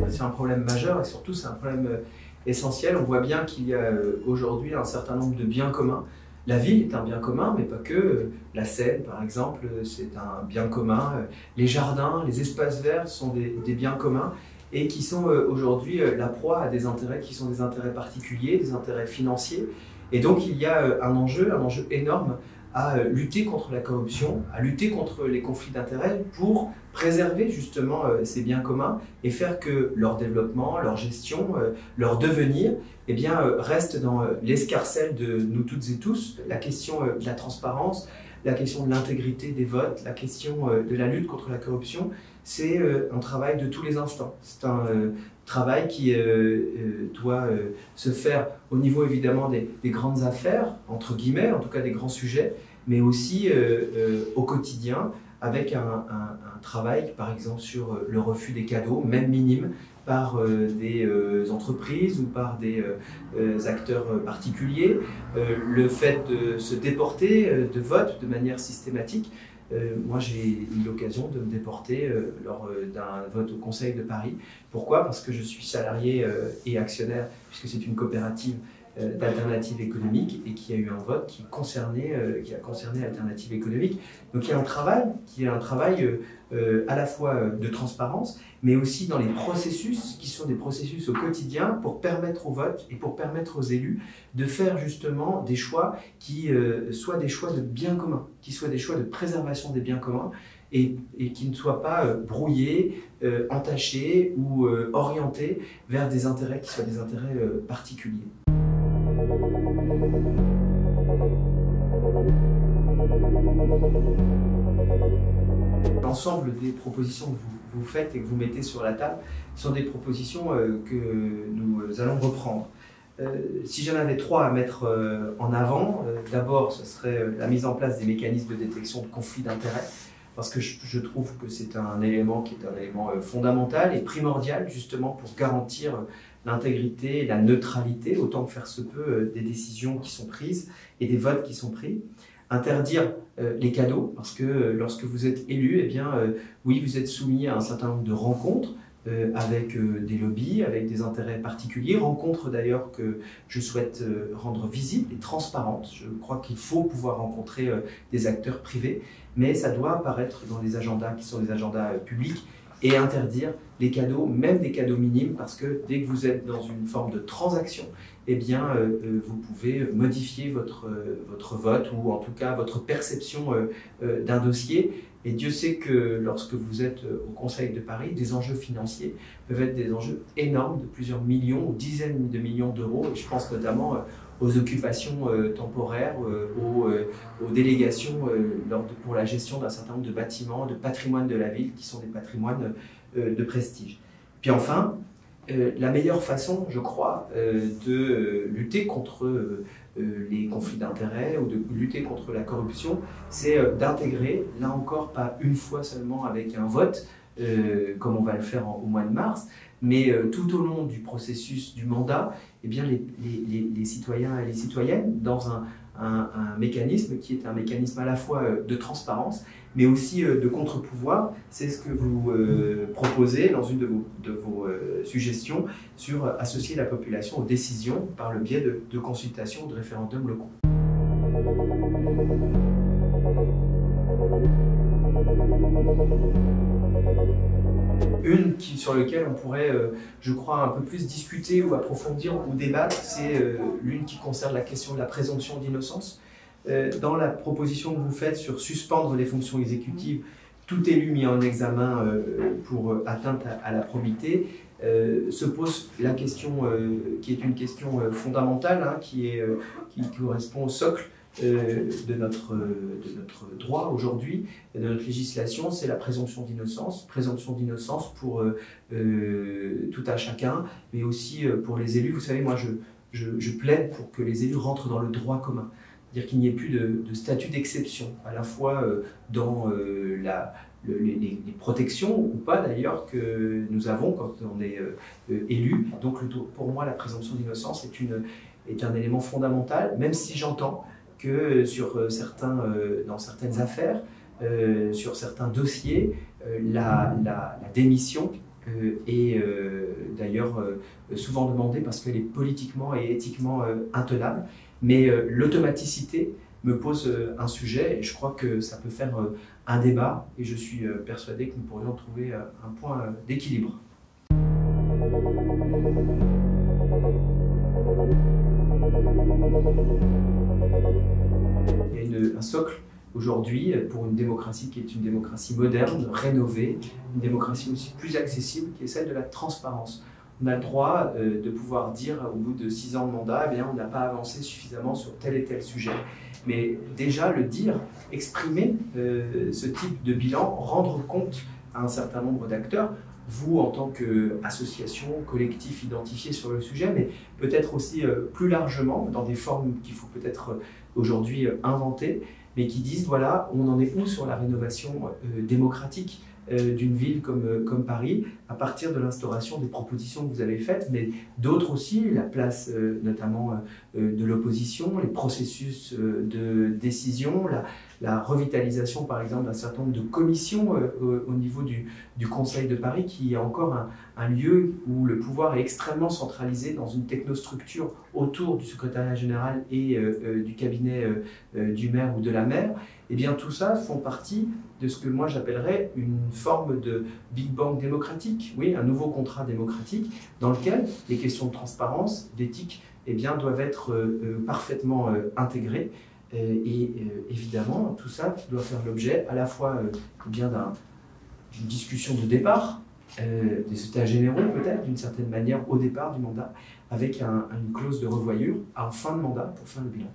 C'est un problème majeur et surtout c'est un problème essentiel. On voit bien qu'il y a aujourd'hui un certain nombre de biens communs. La ville est un bien commun, mais pas que. La Seine, par exemple, c'est un bien commun. Les jardins, les espaces verts sont des biens communs et qui sont aujourd'hui la proie à des intérêts qui sont des intérêts particuliers, des intérêts financiers. Et donc il y a un enjeu énorme à lutter contre la corruption, à lutter contre les conflits d'intérêts pour préserver justement ces biens communs et faire que leur développement, leur gestion, leur devenir eh bien, reste dans l'escarcelle de nous toutes et tous. La question de la transparence, la question de l'intégrité des votes, la question de la lutte contre la corruption, c'est un travail de tous les instants. C'est un travail qui doit se faire au niveau évidemment des grandes affaires, entre guillemets, en tout cas des grands sujets, mais aussi au quotidien, avec un travail par exemple sur le refus des cadeaux, même minimes, par des entreprises ou par des acteurs particuliers, le fait de se déporter de vote de manière systématique. Moi, j'ai eu l'occasion de me déporter lors d'un vote au Conseil de Paris. Pourquoi? Parce que je suis salarié et actionnaire, puisque c'est une coopérative d'Alternative économique et qui a eu un vote qui a concerné Alternative économique. Donc il y a un travail à la fois de transparence, mais aussi dans les processus qui sont des processus au quotidien pour permettre au vote et pour permettre aux élus de faire justement des choix qui soient des choix de biens communs, qui soient des choix de préservation des biens communs et qui ne soient pas brouillés, entachés ou orientés vers des intérêts qui soient des intérêts particuliers. L'ensemble des propositions que vous faites et que vous mettez sur la table sont des propositions que nous allons reprendre. Si j'en avais trois à mettre en avant, d'abord ce serait la mise en place des mécanismes de détection de conflits d'intérêts, parce que je trouve que c'est un élément qui est un élément fondamental et primordial justement pour garantir l'intégrité et la neutralité, autant que faire se peut, des décisions qui sont prises et des votes qui sont pris. Interdire les cadeaux, parce que lorsque vous êtes élu, eh bien, oui, vous êtes soumis à un certain nombre de rencontres avec des lobbies, avec des intérêts particuliers, rencontres d'ailleurs que je souhaite rendre visibles et transparentes. Je crois qu'il faut pouvoir rencontrer des acteurs privés, mais ça doit apparaître dans les agendas qui sont des agendas publics et interdire les cadeaux, même des cadeaux minimes, parce que dès que vous êtes dans une forme de transaction, eh bien, vous pouvez modifier votre vote ou en tout cas votre perception d'un dossier. Et Dieu sait que lorsque vous êtes au Conseil de Paris, des enjeux financiers peuvent être des enjeux énormes de plusieurs millions ou dizaines de millions d'euros. Et je pense notamment aux occupations temporaires, aux délégations pour la gestion d'un certain nombre de bâtiments, de patrimoine de la ville, qui sont des patrimoines de prestige. Puis enfin, la meilleure façon, je crois, de lutter contre les conflits d'intérêts ou de lutter contre la corruption, c'est d'intégrer, là encore, pas une fois seulement avec un vote, comme on va le faire au mois de mars, mais tout au long du processus du mandat, eh bien, les citoyens et les citoyennes dans un mécanisme qui est un mécanisme à la fois de transparence, mais aussi de contre-pouvoir. C'est ce que vous proposez dans une de vos suggestions sur associer la population aux décisions par le biais de consultations, de référendums locaux. Une sur laquelle on pourrait, je crois, un peu plus discuter ou approfondir ou débattre, c'est l'une qui concerne la question de la présomption d'innocence. Dans la proposition que vous faites sur suspendre les fonctions exécutives, tout élu mis en examen pour atteinte à la probité, se pose la question qui est une question fondamentale, hein, qui correspond au socle de notre droit aujourd'hui, de notre législation, c'est la présomption d'innocence. Présomption d'innocence pour tout un chacun, mais aussi pour les élus. Vous savez, moi je plaide pour que les élus rentrent dans le droit commun. C'est-à-dire qu'il n'y ait plus de statut d'exception, à la fois dans les protections, ou pas d'ailleurs, que nous avons quand on est élu. Donc pour moi, la présomption d'innocence est un élément fondamental, même si j'entends que dans certaines affaires, sur certains dossiers, la démission est d'ailleurs souvent demandée parce qu'elle est politiquement et éthiquement intenable. Mais l'automaticité me pose un sujet et je crois que ça peut faire un débat et je suis persuadé que nous pourrions trouver un point d'équilibre. Il y a un socle aujourd'hui pour une démocratie qui est une démocratie moderne, rénovée, une démocratie aussi plus accessible qui est celle de la transparence. On a le droit de pouvoir dire au bout de 6 ans de mandat, eh bien, on n'a pas avancé suffisamment sur tel et tel sujet. Mais déjà le dire, exprimer ce type de bilan, rendre compte à un certain nombre d'acteurs, vous en tant qu'association, collectif identifié sur le sujet, mais peut-être aussi plus largement dans des formes qu'il faut peut-être aujourd'hui inventer, mais qui disent voilà, on en est où sur la rénovation démocratique d'une ville comme Paris, à partir de l'instauration des propositions que vous avez faites, mais d'autres aussi, la place notamment de l'opposition, les processus de décision, la revitalisation par exemple d'un certain nombre de commissions au niveau du Conseil de Paris, qui est encore un lieu où le pouvoir est extrêmement centralisé dans une technostructure autour du secrétariat général et du cabinet du maire ou de la maire. Eh bien tout ça font partie de ce que moi j'appellerais une forme de Big Bang démocratique, oui, un nouveau contrat démocratique dans lequel les questions de transparence, d'éthique, eh bien, doivent être parfaitement intégrées. Et évidemment, tout ça doit faire l'objet à la fois bien d'une discussion de départ, des états généraux peut-être, d'une certaine manière, au départ du mandat, avec une clause de revoyure en fin de mandat pour faire le bilan.